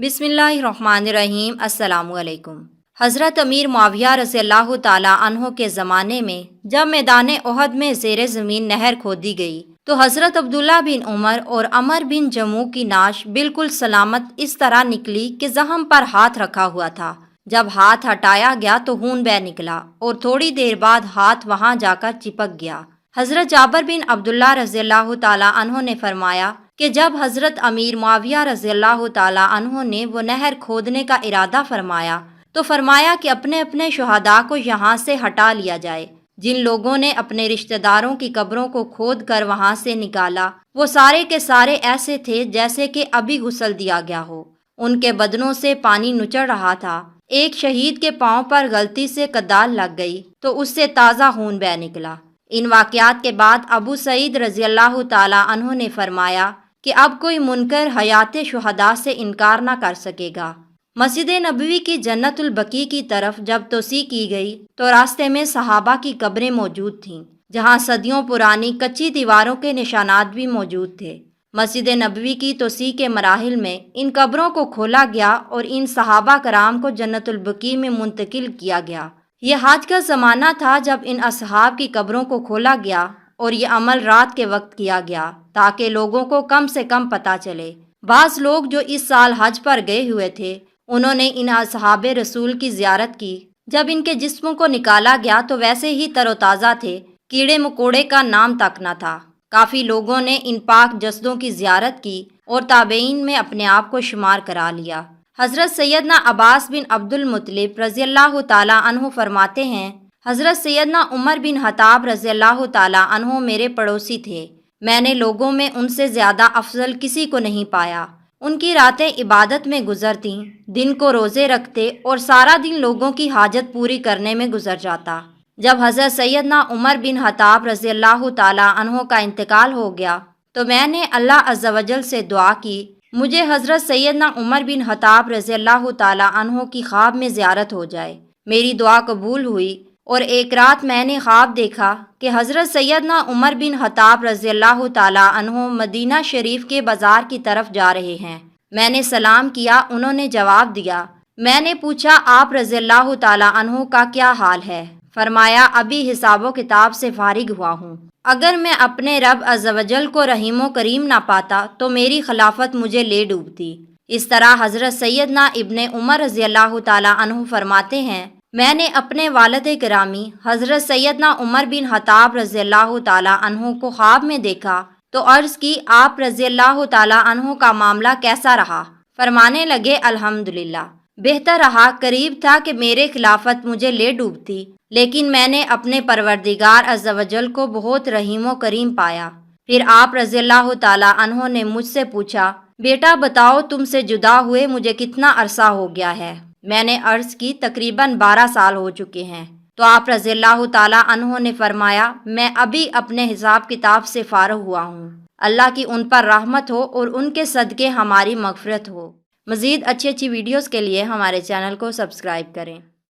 बिस्मिल्लाहिर्रहमानिर्रहीम। अस्सलामु अलैकुम। हज़रत अमीर मुआविया रज़ी अल्लाह ताला अन्हो के ज़माने में जब मैदान ओहद में ज़ेरे ज़मीन नहर खोदी गई तो हज़रत अब्दुल्ला बिन उमर और अमर बिन जमू की नाश बिल्कुल सलामत इस तरह निकली कि ज़ख्म पर हाथ रखा हुआ था। जब हाथ हटाया गया तो खून बह निकला और थोड़ी देर बाद हाथ वहां जाकर चिपक गया। हज़रत जाबिर बिन अब्दुल्ला रज़ी अल्लाह ताला अन्हो ने फरमाया कि जब हज़रत अमीर मुआविया रज़ी अल्लाह ताला अन्हो ने वो नहर खोदने का इरादा फरमाया तो फरमाया कि अपने अपने शुहदा को यहाँ से हटा लिया जाए। जिन लोगों ने अपने रिश्तेदारों की कब्रों को खोद कर वहाँ से निकाला वो सारे के सारे ऐसे थे जैसे कि अभी गुस्ल दिया गया हो। उनके बदनों से पानी नुचड़ रहा था। एक शहीद के पाँव पर गलती से कदाल लग गई तो उससे ताज़ा खून बह निकला। इन वाक़यात के बाद अबू सईद रज़ी अल्लाह ताला अन्हो ने फरमाया कि अब कोई मुनकर हयात शुहदा से इनकार ना कर सकेगा। मस्जिद नबवी की जन्नतुल बकी की तरफ जब तोसी की गई तो रास्ते में सहाबा की कब्रें मौजूद थीं, जहां सदियों पुरानी कच्ची दीवारों के निशानात भी मौजूद थे। मस्जिद नबवी की तोसी के मराहिल में इन कब्रों को खोला गया और इन सहाबा कराम को जन्नतुल बकी में मुंतकिल किया गया। यह हज का ज़माना था जब इन असहाब की कब्रों को खोला गया और ये अमल रात के वक्त किया गया ताकि लोगों को कम से कम पता चले। बाज़ लोग जो इस साल हज पर गए हुए थे उन्होंने इन असहाबे रसूल की ज़ियारत की। जब इनके जिस्मों को निकाला गया तो वैसे ही तरोताज़ा थे, कीड़े मकोड़े का नाम तक न था। काफ़ी लोगों ने इन पाक जसदों की ज़ियारत की और ताबईन में अपने आप को शुमार करा लिया। हज़रत सैयदना अब्बास बिन अब्दुल मुत्तलिब रज़ी अल्लाह ताला अन्हु फरमाते हैं, हज़रत सैयदना उमर बिन खत्ताब रज़ी अल्लाह ताला अन्हु मेरे पड़ोसी थे। मैंने लोगों में उनसे ज़्यादा अफजल किसी को नहीं पाया। उनकी रातें इबादत में गुजरती, दिन को रोज़े रखते और सारा दिन लोगों की हाजत पूरी करने में गुजर जाता। जब हज़रत सैयदना उमर बिन खत्ताब रज़ी अल्लाह ताला अन्हु का इंतकाल हो गया तो मैंने अल्लाह अज़्ज़ा वजल से दुआ की मुझे हज़रत सैयदना उमर बिन खत्ताब रज़ी अल्लाह ताला अन्हु की ख्वाब में ज़ियारत हो जाए। मेरी दुआ कबूल हुई और एक रात मैंने ख्वाब देखा कि हज़रत सैयदना उमर बिन खत्ताब रज़ी अल्लाह ताला अन्हु मदीना शरीफ के बाज़ार की तरफ जा रहे हैं। मैंने सलाम किया, उन्होंने जवाब दिया। मैंने पूछा आप रज़ी अल्लाह ताला अन्हु का क्या हाल है? फरमाया अभी हिसाबो किताब से फारिग हुआ हूँ। अगर मैं अपने रब अज़्ज़ा वजल को रहीमो करीम ना पाता तो मेरी खिलाफत मुझे ले डूबती। इस तरह हज़रत सैयदना इब्ने उमर रज़ी अल्लाह ताला अन्हु फरमाते हैं, मैंने अपने वालिद गिरामी हज़रत सैयदना उमर बिन खत्ताब रज़ी अल्लाह ताला अन्हु को ख्वाब में देखा तो अर्ज़ की आप रज़ी अल्लाह ताला अन्हु का मामला कैसा रहा? फरमाने लगे अल्हम्दुलिल्लाह, बेहतर रहा। करीब था कि मेरे खिलाफत मुझे ले डूबती, लेकिन मैंने अपने परवरदिगार अज़्ज़ा वजल को बहुत रहीमो करीम पाया। फिर आप रज़ी अल्लाह ताला अन्हु ने मुझसे पूछा, बेटा बताओ तुमसे जुदा हुए मुझे कितना अरसा हो गया है? मैंने अर्ज़ की तकरीबन 12 साल हो चुके हैं। तो आप रज़ी अल्लाह ताला अन्हु ने फरमाया मैं अभी अपने हिसाब किताब से फारग हुआ हूँ। अल्लाह की उन पर रहमत हो और उनके सदक़े हमारी मग़फ़िरत हो। मज़ीद अच्छी अच्छी वीडियोज़ के लिए हमारे चैनल को सब्सक्राइब करें।